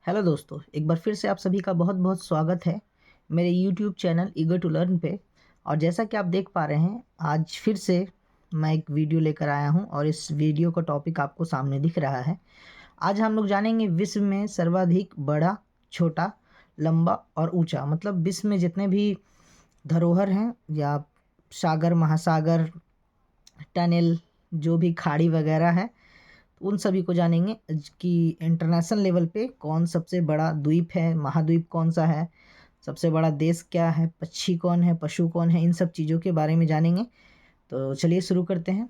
Hello दोस्तों, एक बार फिर से आप सभी का बहुत बहुत स्वागत है मेरे YouTube channel eager to learn पे। और जैसा कि आप देख पा रहे हैं, आज फिर से मैं एक वीडियो लेकर आया हूं और इस वीडियो का टॉपिक आपको सामने दिख रहा है। आज हम लोग जानेंगे विश्व में सर्वाधिक बड़ा, छोटा, लंबा और ऊंचा, मतलब विश्व में जितने भी धरोहर हैं या सागर, महासागर, टनल, जो भी खाड़ी वगैरह है, उन सभी को जानेंगे कि इंटरनेशनल लेवल पे कौन सबसे बड़ा द्वीप है, महाद्वीप कौन सा है, सबसे बड़ा देश क्या है, पक्षी कौन है, पशु कौन है, इन सब चीज़ों के बारे में जानेंगे। तो चलिए शुरू करते हैं।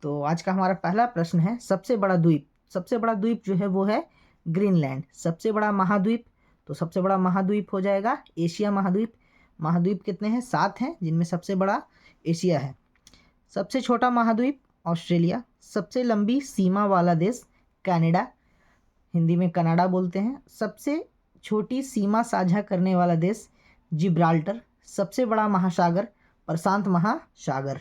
तो आज का हमारा पहला प्रश्न है, सबसे बड़ा द्वीप। सबसे बड़ा द्वीप जो है वो है ग्रीनलैंड। सबसे बड़ा महाद्वीप, तो सबसे बड़ा महाद्वीप हो जाएगा एशिया महाद्वीप। महाद्वीप कितने हैं? 7 हैं, जिनमें सबसे बड़ा एशिया है। सबसे छोटा महाद्वीप ऑस्ट्रेलिया। सबसे लंबी सीमा वाला देश कनाडा, हिंदी में कनाडा बोलते हैं। सबसे छोटी सीमा साझा करने वाला देश जिब्राल्टर। सबसे बड़ा महासागर प्रशांत महासागर।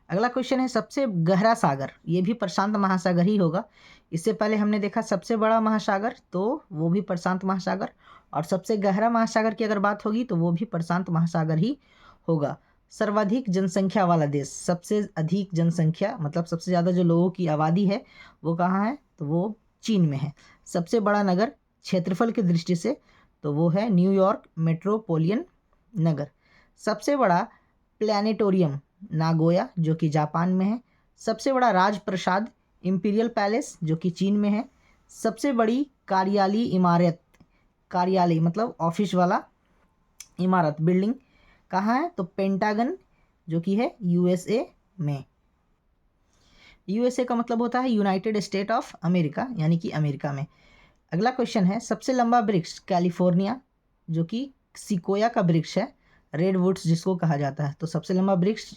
अगला क्वेश्चन है, सबसे गहरा सागर। ये भी प्रशांत महासागर ही होगा। इससे पहले हमने देखा सबसे बड़ा महासागर, तो वो भी प्रशांत महासागर, और सबसे गहरा महासागर की अगर बात होगी तो वो भी प्रशांत महासागर ही होगा। सर्वाधिक जनसंख्या वाला देश, सबसे अधिक जनसंख्या मतलब सबसे ज़्यादा जो लोगों की आबादी है वो कहाँ है? तो वो चीन में है। सबसे बड़ा नगर क्षेत्रफल की दृष्टि से तो वो है न्यूयॉर्क मेट्रोपोलियन नगर। सबसे बड़ा प्लानिटोरियम नागोया, जो कि जापान में है। सबसे बड़ा राजप्रसाद इंपीरियल पैलेस, जो कि चीन में है। सबसे बड़ी कार्यालयी इमारत, कार्यालय मतलब ऑफिस वाला इमारत, बिल्डिंग कहाँ है? तो पेंटागन, जो कि है यूएसए में। यूएसए का मतलब होता है यूनाइटेड स्टेट ऑफ अमेरिका, यानी कि अमेरिका में। अगला क्वेश्चन है, सबसे लंबा वृक्ष कैलिफोर्निया, जो कि सिकोया का वृक्ष है, रेड वुड्स जिसको कहा जाता है। तो सबसे लंबा वृक्ष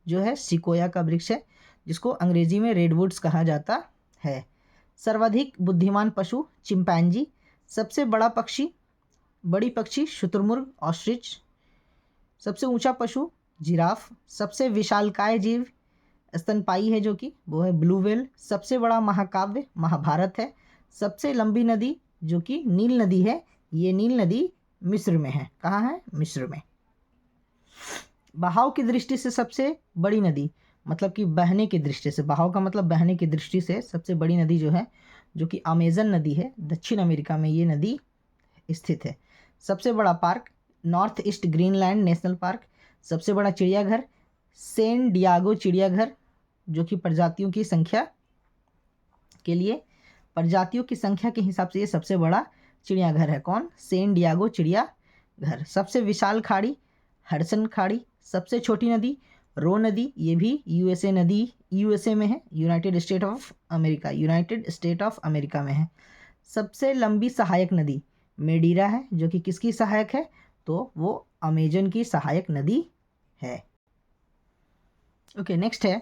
जो है सिकोया का वृक्ष है, जिसको अंग्रेजी में रेड वुड्स कहा जाता है। सर्वाधिक बुद्धिमान पशु चिंपैंजी। सबसे बड़ा पक्षी, बड़ी पक्षी शुतुरमुर्ग ऑस्ट्रिच। सबसे ऊंचा पशु जिराफ। सबसे विशालकाय जीव स्तनपायी है, जो कि वो है ब्लू व्हेल। सबसे बड़ा महाकाव्य महाभारत है। सबसे लंबी नदी जो कि नील नदी है, ये नील नदी मिस्र में है। कहाँ है? मिस्र में। बहाव की दृष्टि से सबसे बड़ी नदी, मतलब कि बहने की दृष्टि से, बहाव का मतलब बहने की दृष्टि से सबसे बड़ी नदी जो है, जो कि अमेजन नदी है, दक्षिण अमेरिका में ये नदी स्थित है। सबसे बड़ा park north east Greenland national park. सबसे बड़ा चिड़ियाघर सैन डियागो चिड़ियाघर, जो कि प्रजातियों की संख्या के लिए, प्रजातियों की संख्या के हिसाब से ये सबसे बड़ा चिड़ियाघर है। कौन? सैन डियागो चिड़ियाघर। सबसे विशाल खाड़ी हडसन खाड़ी। सबसे छोटी नदी रो नदी, ये भी यूएसए नदी, यूएसए में है, United state of America, United state of America में है। सबसे लंबी सहायक नदी मेडीरा है, जो कि किसकी सहायक है? तो वो अमेजन की सहायक नदी है। ओके, नेक्स्ट है,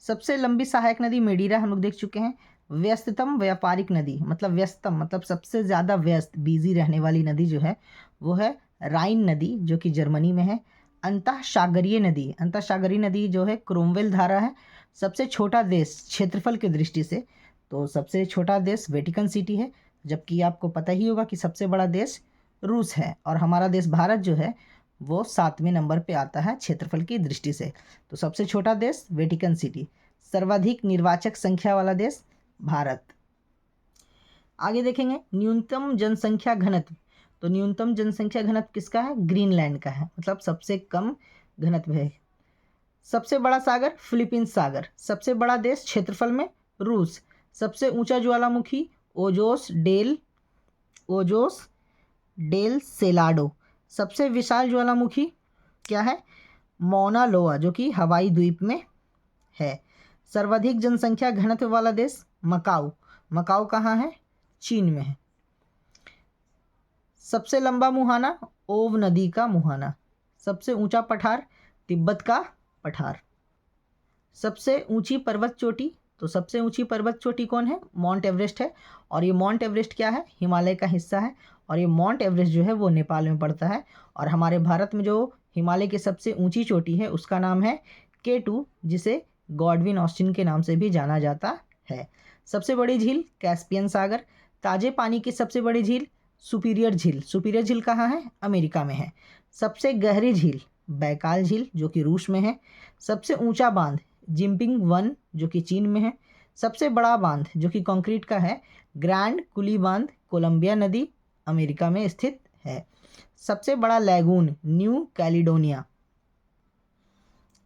सबसे लंबी सहायक नदी मेडीरा हम लोग देख चुके हैं। व्यस्ततम व्यापारिक नदी, मतलब व्यस्ततम मतलब सबसे ज़्यादा व्यस्त, बिजी रहने वाली नदी जो है वो है राइन नदी, जो कि जर्मनी में है। अंतःसागरीय नदी, अंतःसागरीय नदी जो है क्रोमवेल धारा है। सबसे छोटा देश क्षेत्रफल की दृष्टि से तो सबसे छोटा देश वेटिकन सिटी है, जबकि आपको पता ही होगा कि सबसे बड़ा देश रूस है, और हमारा देश भारत जो है वो 7वें नंबर पे आता है क्षेत्रफल की दृष्टि से। तो सबसे छोटा देश वेटिकन सिटी। सर्वाधिक निर्वाचक संख्या वाला देश भारत। आगे देखेंगे न्यूनतम जनसंख्या घनत्व। तो न्यूनतम जनसंख्या घनत्व किसका है? ग्रीनलैंड का है, मतलब सबसे कम घनत्व है। सबसे बड़ा सागर फिलीपींस सागर। सबसे बड़ा देश क्षेत्रफल में रूस। सबसे ऊंचा ज्वालामुखी ओजोस डेल सेलाडो। सबसे विशाल ज्वालामुखी क्या है? मौना लोआ, जो कि हवाई द्वीप में है। सर्वाधिक जनसंख्या घनत्व वाला देश मकाऊ। मकाऊ कहाँ है? चीन में है। सबसे लंबा मुहाना ओव नदी का मुहाना। सबसे ऊंचा पठार तिब्बत का पठार। सबसे ऊंची पर्वत चोटी, तो सबसे ऊंची पर्वत चोटी कौन है? माउंट एवरेस्ट है। और ये माउंट एवरेस्ट क्या है? हिमालय का हिस्सा है। और ये माउंट एवरेस्ट जो है वो नेपाल में पड़ता है। और हमारे भारत में जो हिमालय की सबसे ऊंची चोटी है उसका नाम है K2, जिसे गॉडविन ऑस्टिन के नाम से भी जाना जाता है। सबसे बड़ी झील कैस्पियन सागर। ताजे पानी की सबसे बड़ी झील सुपीरियर झील। सुपीरियर झील कहाँ है? अमेरिका में है। सबसे गहरी झील बैकाल झील जो कि रूस में है। सबसे ऊंचा बांध जिंपिंग वन जो कि चीन में है। सबसे बड़ा बांध जो कि कंक्रीट का है ग्रैंड कुली बांध कोलंबिया नदी अमेरिका में स्थित है। सबसे बड़ा lagoon new Caledonia.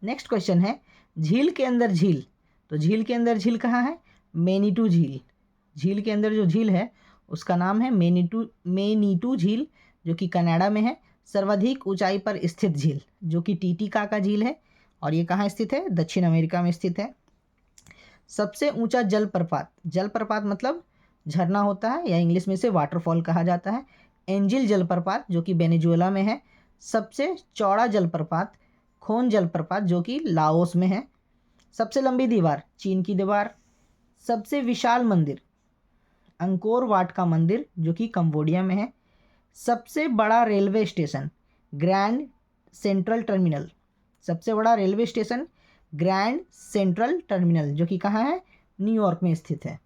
Next question है झील के अंदर झील। तो झील के अंदर झील कहाँ है? मेनीटू झील। झील के अंदर जो झील है उसका नाम है मेनीटू झील जो कि कनाडा में है। सर्वाधिक ऊंचाई पर स्थित झील जो कि टीटीकाका झील है और ये कहाँ स्थित है? दक्षिण अमेरिका में स्थित है। सबसे ऊंचा जलप्रपात, जलप्रपात मतलब झरना होता है या इंग्लिश में से वाटरफॉल कहा जाता है, एंजिल जलप्रपात जो कि वेनेजुएला में है। सबसे चौड़ा जलप्रपात खोन जलप्रपात जो कि लाओस में है। सबसे लंबी दीवार चीन की दीवार। सबसे विशाल मंदिर अंकोर वाट का मंदिर जो कि कंबोडिया में है। सबसे बड़ा railway station grand central terminal. सबसे बड़ा railway station grand central terminal जो कि कहाँ है? न्यूयॉर्क में स्थित है।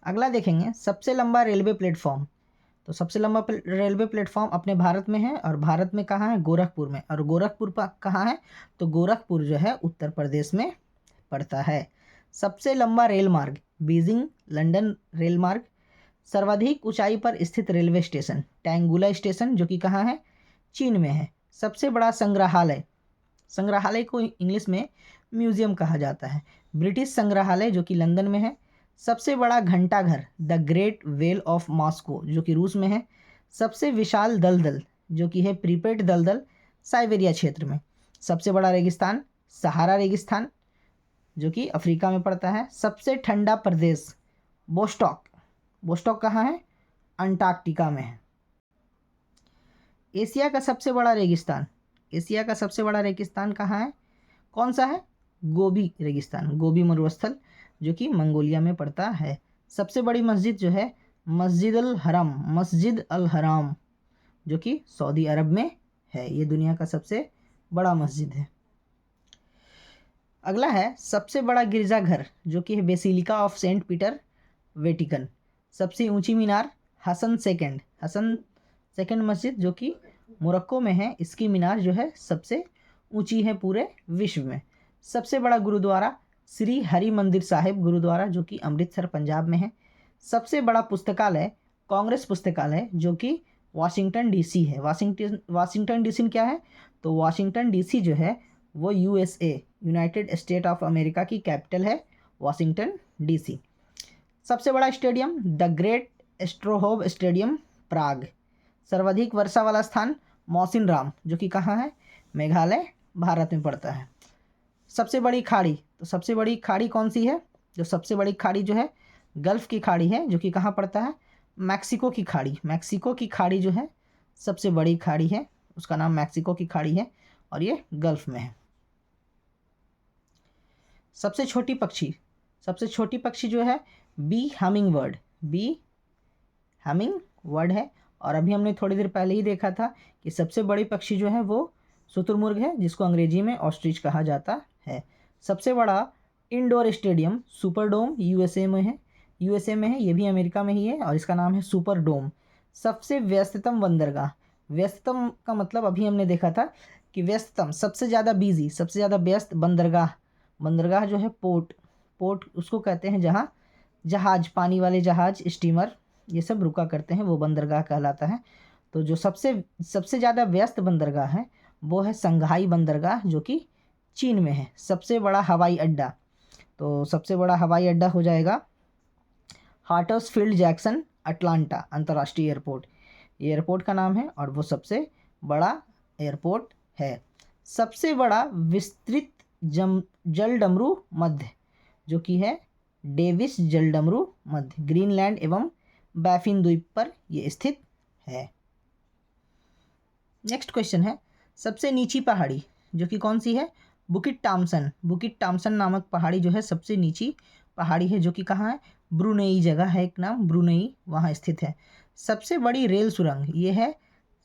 अगला देखेंगे सबसे लंबा रेलवे प्लेटफॉर्म। तो सबसे लंबा रेलवे प्लेटफॉर्म अपने भारत में है और भारत में कहाँ है? गोरखपुर में। और गोरखपुर कहाँ है? तो गोरखपुर जो है उत्तर प्रदेश में पड़ता है। सबसे लंबा रेल मार्ग बीजिंग लंदन रेल मार्ग। सर्वाधिक ऊंचाई पर स्थित रेलवे स्टेशन टैंगुला स्टेशन जो कि कहाँ है? चीन में है। सबसे बड़ा संग्रहालय, संग्रहालय को इंग्लिश में म्यूजियम कहा जाता है, ब्रिटिश संग्रहालय जो कि लंदन में है। सबसे बड़ा घंटाघर the great bell of Moscow जो कि रूस में है। सबसे विशाल दलदल जो कि है प्रीपेड दलदल साइबेरिया क्षेत्र में। सबसे बड़ा रेगिस्तान सहारा रेगिस्तान जो कि अफ्रीका में पड़ता है। सबसे ठंडा प्रदेश बोस्टॉक, बोस्टॉक कहाँ है? अंटार्कटिका में है। एशिया का सबसे बड़ा रेगिस्तान, एशिया का सबसे बड़ा रेगिस्तान कहाँ है? कौन सा है? गोबी रेगिस्तान, गोबी मरुस्थल जो कि मंगोलिया में पड़ता है। सबसे बड़ी मस्जिद जो है मस्जिद अल हराम जो कि सऊदी अरब में है। ये दुनिया का सबसे बड़ा मस्जिद है। अगला है सबसे बड़ा गिरजाघर जो कि है basilica of Saint Peter Vatican. सबसे ऊंची मीनार हसन सेकंड मस्जिद जो कि मोरक्को में है। इसकी मीनार जो है सबसे ऊंची है पूरे विश्व में। सबसे बड़ा गुरुद्वारा श्री हरि मंदिर साहिब गुरुद्वारा जो कि अमृतसर पंजाब में है। सबसे बड़ा पुस्तकालय कांग्रेस पुस्तकालय जो कि वाशिंगटन डीसी है। वाशिंगटन डीसी क्या है? तो वाशिंगटन डीसी जो है वो USA United state of America की कैपिटल है वाशिंगटन डीसी। सबसे बड़ा स्टेडियम द ग्रेट स्ट्रोहोव स्टेडियम प्राग। सर्वाधिक वर्षा वाला स्थान मौसिनराम जो कि कहाँ है? मेघालय भारत में पड़ता है। सबसे बड़ी खाड़ी, तो सबसे बड़ी खाड़ी कौन सी है? जो सबसे बड़ी खाड़ी जो है गल्फ की खाड़ी है जो कि कहाँ पड़ता है? मैक्सिको की खाड़ी। मैक्सिको की खाड़ी जो है सबसे बड़ी खाड़ी है, उसका नाम मैक्सिको की खाड़ी है और ये गल्फ में है। सबसे छोटी पक्षी जो है बी हमिंग बर्ड है। और अभी हमने थोड़ी देर पहले ही देखा था कि सबसे बड़ी पक्षी जो है वो शुतुरमुर्ग है जिसको अंग्रेजी में ऑस्ट्रिच कहा जाता है। सबसे बड़ा इंडोर स्टेडियम सुपरडोम यूएसए में है, ये भी अमेरिका में ही है और इसका नाम है सुपरडोम। सबसे व्यस्ततम बंदरगाह, व्यस्ततम का मतलब अभी हमने देखा था कि व्यस्ततम सबसे ज़्यादा बिजी, सबसे ज़्यादा व्यस्त बंदरगाह जो है पोर्ट उसको कहते हैं जहाँ जहाज़, पानी वाले जहाज़, स्टीमर ये सब रुका करते हैं, वो बंदरगाह कहलाता है। तो जो सबसे ज़्यादा व्यस्त बंदरगाह है वो है संघाई बंदरगाह जो कि चीन में है। सबसे बड़ा हवाई अड्डा, तो सबसे बड़ा हवाई अड्डा हो जाएगा हार्ट्सफील्ड जैक्सन अटलांटा अंतर्राष्ट्रीय एयरपोर्ट, ये एयरपोर्ट का नाम है और वो सबसे बड़ा एयरपोर्ट है। सबसे बड़ा विस्तृत जलडमरू मध्य जो कि है डेविस जलडमरू मध्य, ग्रीनलैंड एवं बैफिन द्वीप पर ये स्थित है। नेक्स्ट क्वेश्चन है सबसे नीची पहाड़ी जो कि कौन सी है? बुकिट टॉम्सन नामक पहाड़ी जो है सबसे नीची पहाड़ी है जो कि कहाँ है? ब्रुनेई जगह है एक नाम ब्रुनेई, वहाँ स्थित है। सबसे बड़ी रेल सुरंग ये है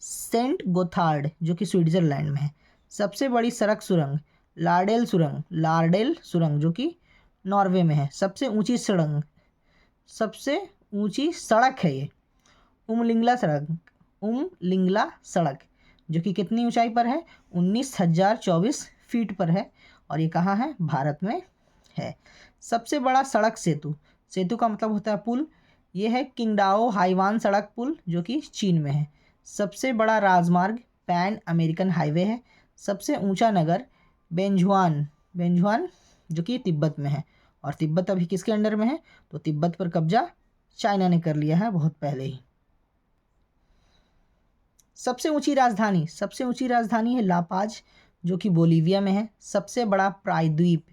सेंट गोथार्ड जो कि स्विट्जरलैंड में है। सबसे बड़ी सड़क सुरंग लार्डेल सुरंग जो कि नॉर्वे में है। सबसे ऊंची ऊंची सड़क है ये, उमलिंगला सड़क, जो कि कितनी ऊंचाई पर है, 19,024 फीट पर है, और ये कहाँ है, भारत में है। सबसे बड़ा सड़क सेतु, सेतु का मतलब होता है पुल, ये है किंगडाओ हाइवान सड़क पुल, जो कि चीन में है। सबसे बड़ा राजमार्ग पैन अमेरिकन हाईवे है। सबसे ऊंचा नगर बेंजुआन, जो कि तिब्बत में है, और तिब्बत अभी किसके अंडर में है, तो तिब्बत पर कब्जा चाइना ने कर लिया है बहुत पहले ही। सबसे ऊंची राजधानी है लापाज, जो कि बोलीविया में है। सबसे बड़ा प्रायद्वीप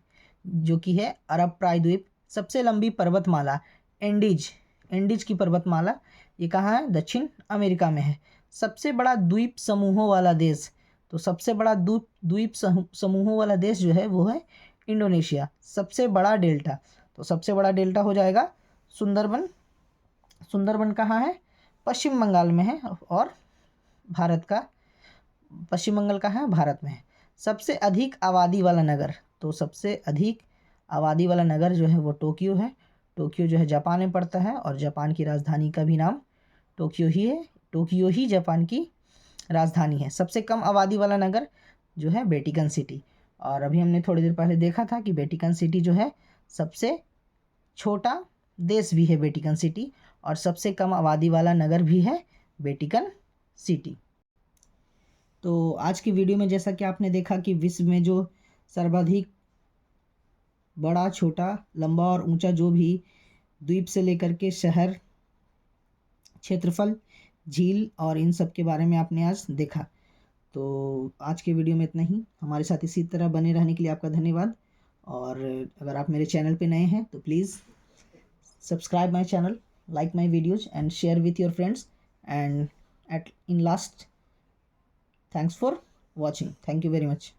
जो कि है अरब प्रायद्वीप। सबसे लंबी पर्वतमाला एंडीज की पर्वतमाला, ये कहाँ है, दक्षिण अमेरिका में है। सबसे बड़ा द्वीप समूहों वाला देश, तो सबसे बड़ा द्वीप समूहों वाला देश जो है वो है इंडोनेशिया। सबसे बड़ा डेल्टा, तो सबसे बड़ा डेल्टा हो जाएगा सुंदरबन कहाँ है, पश्चिम बंगाल में है, और भारत का पश्चिम बंगाल कहाँ है, भारत में है। सबसे अधिक आबादी वाला नगर, तो सबसे अधिक आबादी वाला नगर जो है वो टोक्यो है। टोक्यो जो है जापान में पड़ता है, और जापान की राजधानी का भी नाम टोक्यो ही है। टोक्यो ही जापान की राजधानी है। सबसे कम आबादी वाला नगर जो है वेटिकन सिटी, और अभी हमने थोड़ी देर पहले देखा था कि वेटिकन सिटी जो है सबसे छोटा देश भी है वेटिकन सिटी, और सबसे कम आबादी वाला नगर भी है वेटिकन सिटी। तो आज की वीडियो में जैसा कि आपने देखा कि विश्व में जो सर्वाधिक बड़ा, छोटा, लंबा और ऊंचा जो भी द्वीप से लेकर के शहर, क्षेत्रफल, झील और इन सब के बारे में आपने आज देखा। तो आज के वीडियो में इतना ही। हमारे साथ इसी तरह बने रहने के लिए आपका धन्यवाद। और अगर आप मेरे चैनल पे नए हैं तो please subscribe my channel, like my videos and share with your friends, and in last, thanks for watching. Thank you very much.